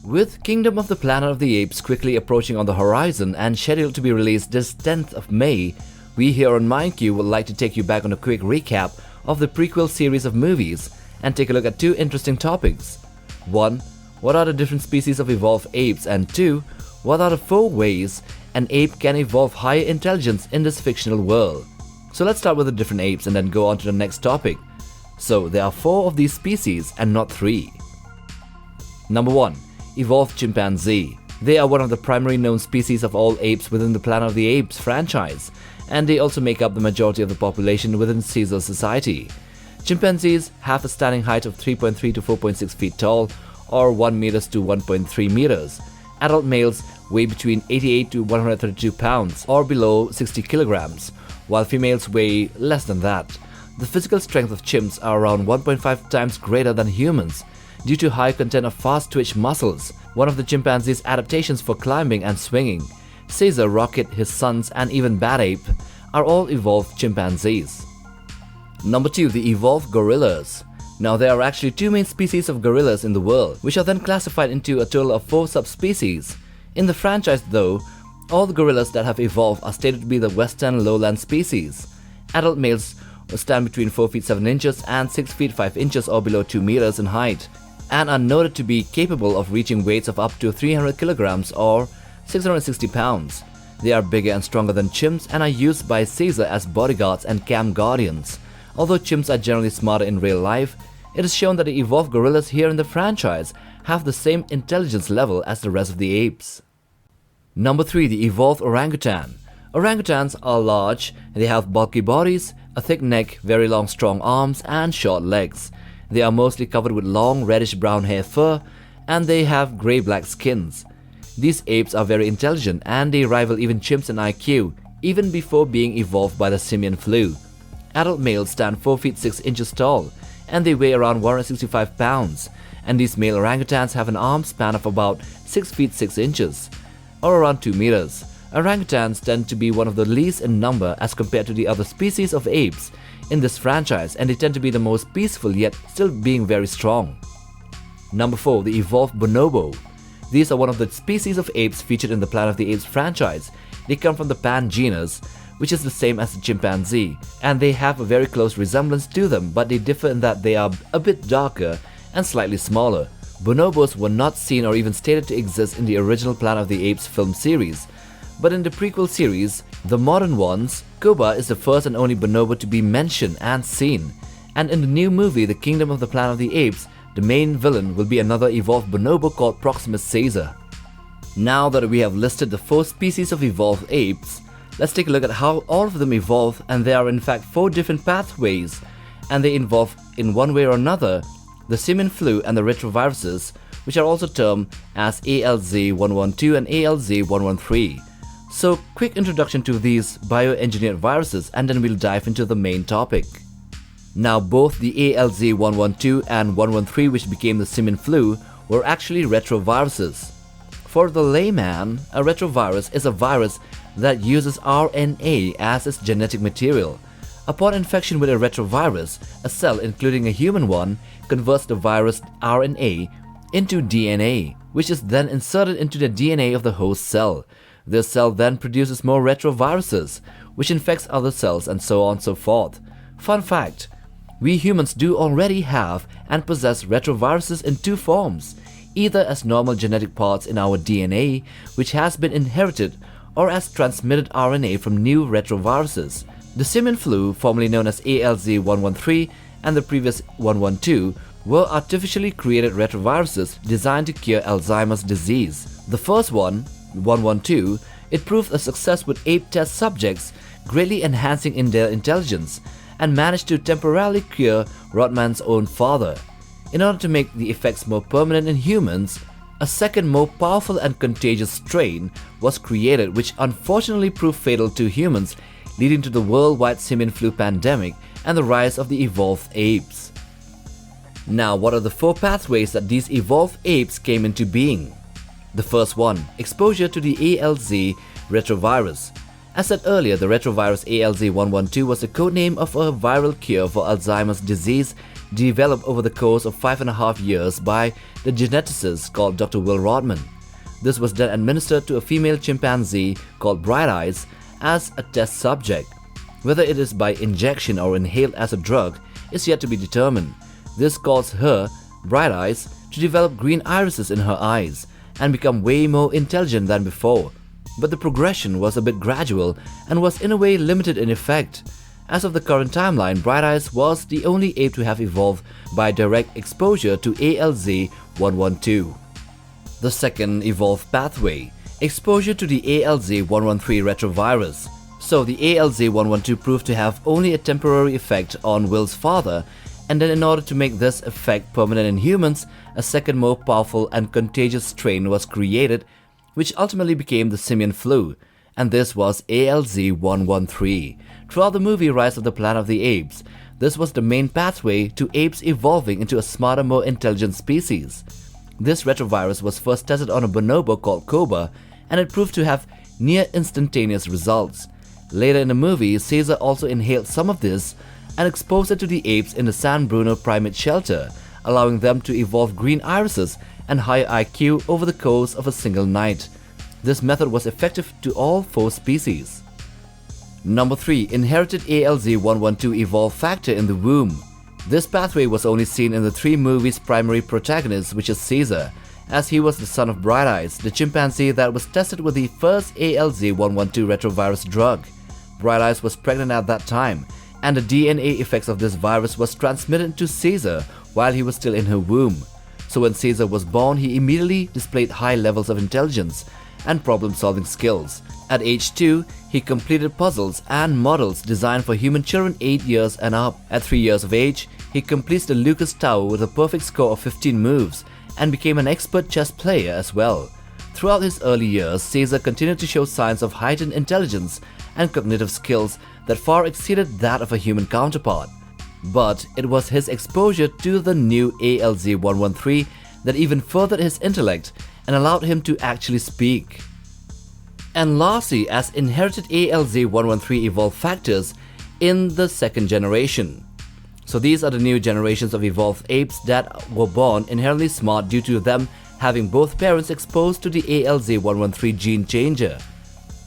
With Kingdom of the Planet of the Apes quickly approaching on the horizon and scheduled to be released this 10th of May, we here on MindQ would like to take you back on a quick recap of the prequel series of movies and take a look at two interesting topics. 1. What are the different species of evolved apes? And 2. What are the 4 ways an ape can evolve higher intelligence in this fictional world? So let's start with the different apes and then go on to the next topic. So there are 4 of these species and not 3. Number 1. Evolved chimpanzee. They are one of the primary known species of all apes within the Planet of the Apes franchise, and they also make up the majority of the population within Caesar society. Chimpanzees have a standing height of 3.3 to 4.6 feet tall, or 1 meters to 1.3 meters. Adult males weigh between 88 to 132 pounds, or below 60 kilograms, while females weigh less than that. The physical strength of chimps are around 1.5 times greater than humans, due to high content of fast-twitch muscles, one of the chimpanzee's adaptations for climbing and swinging. Caesar, Rocket, his sons, and even Bad Ape are all evolved chimpanzees. Number 2. The evolved gorillas. Now there are actually 2 main species of gorillas in the world, which are then classified into a total of 4 subspecies. In the franchise though, all the gorillas that have evolved are stated to be the western lowland species. Adult males stand between 4 feet 7 inches and 6 feet 5 inches or below 2 meters in height, and are noted to be capable of reaching weights of up to 300 kilograms or 660 pounds. They are bigger and stronger than chimps and are used by Caesar as bodyguards and camp guardians. Although chimps are generally smarter in real life, it is shown that the evolved gorillas here in the franchise have the same intelligence level as the rest of the apes. Number 3. The evolved orangutan. Orangutans are large, they have bulky bodies, a thick neck, very long strong arms, and short legs. They are mostly covered with long reddish-brown hair fur, and they have grey-black skins. These apes are very intelligent and they rival even chimps in IQ, even before being evolved by the simian flu. Adult males stand 4 feet 6 inches tall, and they weigh around 165 pounds, and these male orangutans have an arm span of about 6 feet 6 inches, or around 2 meters. Orangutans tend to be one of the least in number as compared to the other species of apes in this franchise, and they tend to be the most peaceful yet still being very strong. Number 4. The evolved bonobo. These are one of the species of apes featured in the Planet of the Apes franchise. They come from the pan genus, which is the same as the chimpanzee, and they have a very close resemblance to them, but they differ in that they are a bit darker and slightly smaller. Bonobos were not seen or even stated to exist in the original Planet of the Apes film series, but in the prequel series, the modern ones, Koba is the first and only bonobo to be mentioned and seen, and in the new movie The Kingdom of the Planet of the Apes, the main villain will be another evolved bonobo called Proximus Caesar. Now that we have listed the 4 species of evolved apes, let's take a look at how all of them evolve, and there are in fact 4 different pathways, and they involve in one way or another the simian flu and the retroviruses, which are also termed as ALZ112 and ALZ113. So quick introduction to these bioengineered viruses and then we'll dive into the main topic. Now both the ALZ112 and 113, which became the simian flu, were actually retroviruses. For the layman, a retrovirus is a virus that uses RNA as its genetic material. Upon infection with a retrovirus, a cell, including a human one, converts the virus RNA into DNA, which is then inserted into the DNA of the host cell. The cell then produces more retroviruses, which infects other cells and so on and so forth. Fun fact, we humans do already have and possess retroviruses in 2 forms, either as normal genetic parts in our DNA, which has been inherited, or as transmitted RNA from new retroviruses. The simian flu, formerly known as ALZ113, and the previous 112 were artificially created retroviruses designed to cure Alzheimer's disease. The first one, 112, it proved a success with ape test subjects, greatly enhancing in their intelligence, and managed to temporarily cure Rodman's own father. In order to make the effects more permanent in humans, a second more powerful and contagious strain was created, which unfortunately proved fatal to humans, leading to the worldwide simian flu pandemic and the rise of the evolved apes. Now, what are the 4 pathways that these evolved apes came into being? The first one, exposure to the ALZ retrovirus. As said earlier, the retrovirus ALZ112 was the codename of a viral cure for Alzheimer's disease developed over the course of 5.5 years by the geneticist called Dr. Will Rodman. This was then administered to a female chimpanzee called Bright Eyes as a test subject. Whether it is by injection or inhaled as a drug is yet to be determined. This caused her, Bright Eyes, to develop green irises in her eyes and become way more intelligent than before. But the progression was a bit gradual and was in a way limited in effect. As of the current timeline, Bright Eyes was the only ape to have evolved by direct exposure to ALZ112. The second evolved pathway, exposure to the ALZ113 retrovirus. So the ALZ112 proved to have only a temporary effect on Will's father, and then in order to make this effect permanent in humans, a second more powerful and contagious strain was created, which ultimately became the simian flu, and this was ALZ113. Throughout the movie Rise of the Planet of the Apes, this was the main pathway to apes evolving into a smarter, more intelligent species. This retrovirus was first tested on a bonobo called Koba, and it proved to have near instantaneous results. Later in the movie, Caesar also inhaled some of this and exposed it to the apes in the San Bruno primate shelter, allowing them to evolve green irises and higher IQ over the course of a single night. This method was effective to all 4 species. Number 3. Inherited ALZ112 evolve factor in the womb. This pathway was only seen in the 3 movies' primary protagonist, which is Caesar, as he was the son of Bright Eyes, the chimpanzee that was tested with the first ALZ112 retrovirus drug. Bright Eyes was pregnant at that time, and the DNA effects of this virus was transmitted to Caesar while he was still in her womb. So when Caesar was born, he immediately displayed high levels of intelligence and problem-solving skills. At age 2, he completed puzzles and models designed for human children 8 years and up. At 3 years of age, he completes the Lucas Tower with a perfect score of 15 moves and became an expert chess player as well. Throughout his early years, Caesar continued to show signs of heightened intelligence and cognitive skills that far exceeded that of a human counterpart. But it was his exposure to the new ALZ113 that even furthered his intellect and allowed him to actually speak. And lastly, as inherited ALZ113 evolved factors in the second generation. So these are the new generations of evolved apes that were born inherently smart due to them having both parents exposed to the ALZ113 gene changer.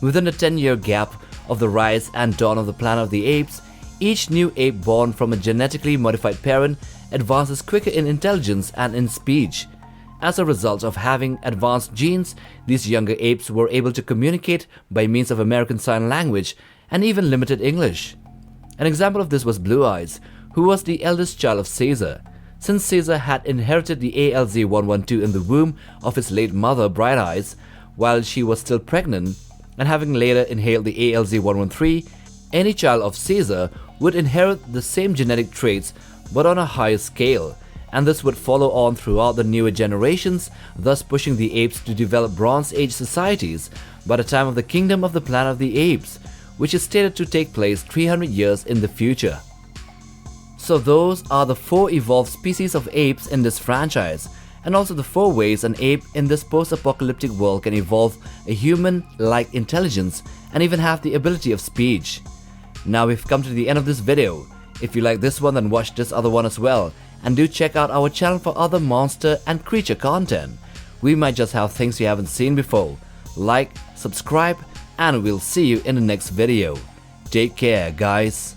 Within the 10-year gap of the rise and dawn of the Planet of the Apes, each new ape born from a genetically modified parent advances quicker in intelligence and in speech. As a result of having advanced genes, these younger apes were able to communicate by means of American Sign Language and even limited English. An example of this was Blue Eyes, who was the eldest child of Caesar. Since Caesar had inherited the ALZ112 in the womb of his late mother Bright Eyes while she was still pregnant, and having later inhaled the ALZ113, any child of Caesar would inherit the same genetic traits but on a higher scale, and this would follow on throughout the newer generations, thus pushing the apes to develop Bronze Age societies by the time of the Kingdom of the Planet of the Apes, which is stated to take place 300 years in the future. So those are the 4 evolved species of apes in this franchise, and also the 4 ways an ape in this post-apocalyptic world can evolve a human-like intelligence and even have the ability of speech. Now we've come to the end of this video. If you like this one, then watch this other one as well, and do check out our channel for other monster and creature content. We might just have things you haven't seen before. Like, subscribe, and we'll see you in the next video. Take care, guys.